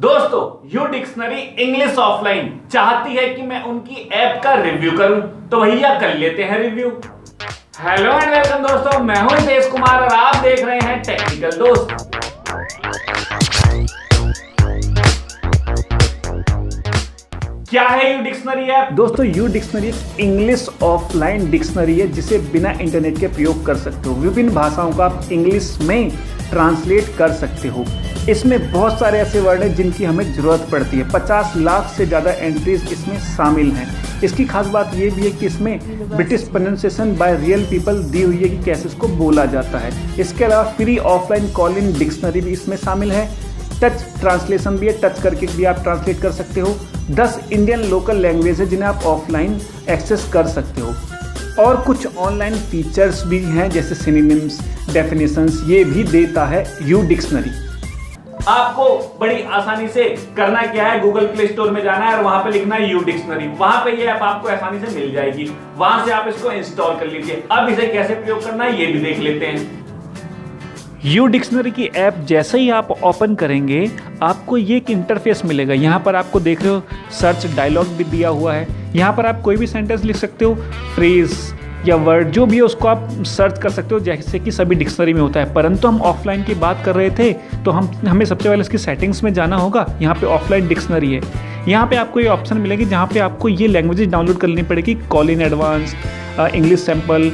दोस्तों U dictionary English offline चाहती है कि मैं उनकी ऐप का रिव्यू करूं, तो भैया कर लेते हैं रिव्यू। हेलो एंड वेलकम दोस्तों, मैं हूं हितेश कुमार और आप देख रहे हैं टेक्निकल दोस्त। क्या है यू डिक्शनरी ऐप? दोस्तों U dictionary English offline dictionary है जिसे बिना इंटरनेट के प्रयोग कर सकते हो। विभिन्न भाषाओं का आप इंग्लिश में ट्रांसलेट कर सकते हो। इसमें बहुत सारे ऐसे वर्ड हैं जिनकी हमें ज़रूरत पड़ती है। 50 लाख से ज़्यादा एंट्रीज इसमें शामिल हैं। इसकी खास बात ये भी है कि इसमें British pronunciation by real people दी हुई है कि कैसे इसको बोला जाता है। इसके अलावा free offline call in dictionary भी इसमें शामिल है। टच ट्रांसलेशन भी है, टच करके भी आप ट्रांसलेट कर सकते हो। 10 इंडियन लोकल लैंग्वेज है जिन्हें आप ऑफलाइन एक्सेस कर सकते हो। और कुछ ऑनलाइन फीचर्स भी हैं जैसे सिनोनिम्स, डेफिनेशंस, ये भी देता है यू डिक्शनरी। आपको बड़ी आसानी से करना क्या है, गूगल प्ले स्टोर में जाना है और वहां पे लिखना है यू डिक्शनरी। वहां पे ये ऐप आपको आसानी से मिल जाएगी, वहां से आप इसको इंस्टॉल कर लीजिए। अब इसे कैसे प्रयोग करना है ये भी देख लेते हैं। यू डिक्शनरी की ऐप जैसे ही आप ओपन करेंगे आपको ये एक इंटरफेस मिलेगा। यहाँ पर आपको देख रहे हो सर्च डायलॉग भी दिया हुआ है। यहाँ पर आप कोई भी सेंटेंस लिख सकते हो, फ्रेज या वर्ड जो भी है उसको आप सर्च कर सकते हो जैसे कि सभी डिक्शनरी में होता है। परंतु हम ऑफलाइन की बात कर रहे थे तो हमें सबसे पहले इसकी सेटिंग्स में जाना होगा। यहाँ पे ऑफलाइन डिक्शनरी है, यहाँ पे आपको ये ऑप्शन मिलेगी जहाँ पे आपको ये लैंग्वेजेस डाउनलोड करनी पड़ेगी। Call in advance, English sample,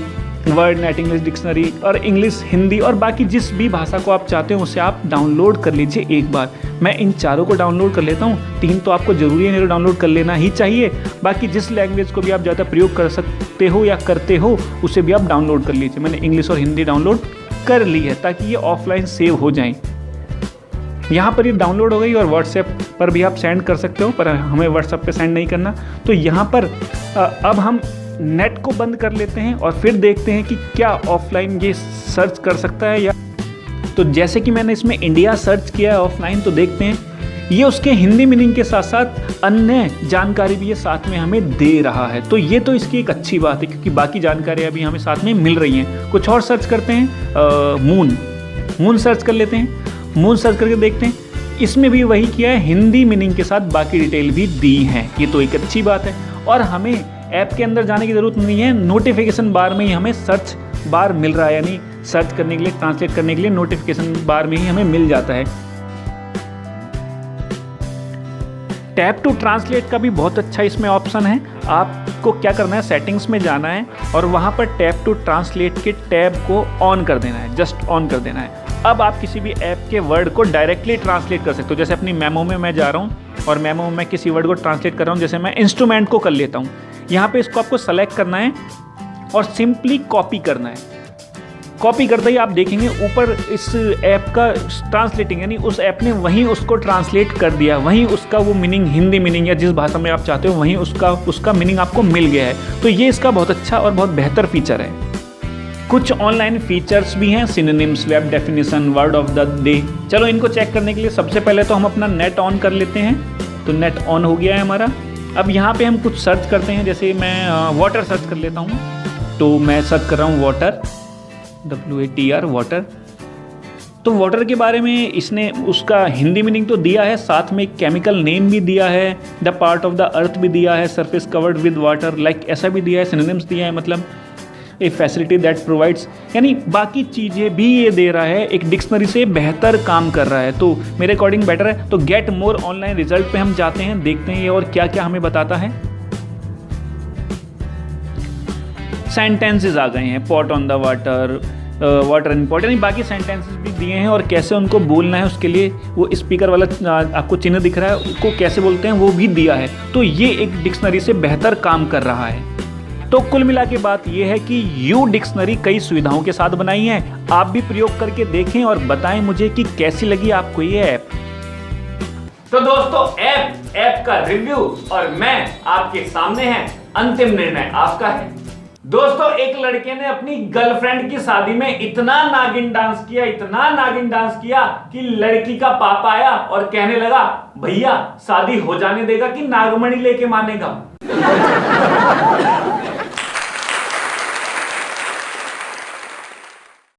word net English dictionary और इंग्लिश हिंदी और बाकी जिस भी भाषा को आप चाहते हो उसे आप डाउनलोड कर लीजिए एक बार। मैं इन चारों को डाउनलोड कर लेता हूँ, 3 तो आपको जरूरी है, नहीं डाउनलोड कर लेना ही चाहिए। बाकी जिस लैंग्वेज को भी आप ज़्यादा प्रयोग कर सकते हो या करते हो उसे भी आप डाउनलोड कर लीजिए। मैंने इंग्लिश और हिंदी डाउनलोड कर ली है ताकि ये ऑफलाइन सेव हो जाएँ। यहाँ पर ये डाउनलोड हो गई और व्हाट्सएप पर भी आप सेंड कर सकते हो, पर हमें व्हाट्सएप पे सेंड नहीं करना। तो यहाँ पर अब हम नेट को बंद कर लेते हैं और फिर देखते हैं कि क्या ऑफलाइन ये सर्च कर सकता है या। तो जैसे कि मैंने इसमें इंडिया सर्च किया है ऑफलाइन, तो देखते हैं ये उसके हिंदी मीनिंग के साथ साथ अन्य जानकारी भी ये साथ में हमें दे रहा है। तो ये तो इसकी एक अच्छी बात है क्योंकि बाकी जानकारियाँ भी हमें साथ में मिल रही हैं। कुछ और सर्च करते हैं, मून सर्च कर लेते हैं। मून सर्च करके देखते हैं, इसमें भी वही किया है, हिंदी मीनिंग के साथ बाकी डिटेल भी दी हैं। ये तो एक अच्छी बात है। और हमें ऐप के अंदर जाने की ज़रूरत नहीं है, नोटिफिकेशन बार में ही हमें सर्च बार मिल रहा है, यानी सर्च करने के लिए, ट्रांसलेट करने के लिए नोटिफिकेशन बार में ही हमें मिल जाता है। टैप टू ट्रांसलेट का भी बहुत अच्छा इसमें ऑप्शन है। आपको क्या करना है, सेटिंग्स में जाना है और वहाँ पर टैप टू ट्रांसलेट के टैब को ऑन कर देना है, जस्ट ऑन कर देना है। अब आप किसी भी ऐप के वर्ड को डायरेक्टली ट्रांसलेट कर सकते हो। जैसे अपनी मेमो में मैं जा रहा हूँ और मेमो में मैं किसी वर्ड को ट्रांसलेट कर रहा हूँ, जैसे मैं इंस्ट्रूमेंट को कर लेता हूँ। यहाँ पे इसको आपको सेलेक्ट करना है और सिंपली कॉपी करना है। कॉपी करते ही आप देखेंगे ऊपर इस ऐप का ट्रांसलेटिंग, यानी उस ऐप ने वहीं उसको ट्रांसलेट कर दिया, वहीं उसका वो मीनिंग, हिंदी मीनिंग या जिस भाषा में आप चाहते हो वहीं उसका मीनिंग आपको मिल गया है। तो ये इसका बहुत अच्छा और बहुत बेहतर फीचर है। कुछ ऑनलाइन फीचर्स भी हैं, synonyms, web definition, word of the day. चलो इनको चेक करने के लिए सबसे पहले तो हम अपना नेट ऑन कर लेते हैं। तो नेट ऑन हो गया है हमारा। अब यहाँ पे हम कुछ सर्च करते हैं, जैसे मैं वाटर सर्च कर लेता हूँ। तो मैं सर्च कर रहा हूँ वाटर, WATR वाटर। तो वाटर के बारे में इसने उसका हिंदी मीनिंग तो दिया है, साथ में केमिकल नेम भी दिया है, the part of the earth भी दिया है, surface covered with water, like ऐसा भी दिया है, सिनोनिम्स दिया है, मतलब ए फैसिलिटी दैट प्रोवाइड्स, यानी बाकी चीज़ें भी ये दे रहा है, एक डिक्शनरी से बेहतर काम कर रहा है। तो मेरे अकॉर्डिंग बेटर है। तो गेट मोर ऑनलाइन रिजल्ट पे हम जाते हैं, देखते हैं ये और क्या क्या हमें बताता है। सेंटेंसेस आ गए हैं, pot on the water, water in pot, यानी बाकी सेंटेंसेस भी दिए हैं और कैसे उनको बोलना है उसके लिए वो स्पीकर वाला आपको चिन्ह दिख रहा है, उसको कैसे बोलते हैं वो भी दिया है। तो ये एक डिक्शनरी से बेहतर काम कर रहा है। तो कुल मिला के बात यह है कि यू डिक्शनरी कई सुविधाओं के साथ बनाई है। आप भी प्रयोग करके देखें और बताएं मुझे कि कैसी लगी आपको ये ऐप। तो दोस्तों ऐप का रिव्यू और मैं आपके सामने है, अंतिम निर्णय आपका है। दोस्तों एक लड़के ने अपनी गर्लफ्रेंड की शादी में इतना नागिन डांस किया कि लड़की का पापा आया और कहने लगा, भैया शादी हो जाने देगा कि नागमणि लेके मानेगा।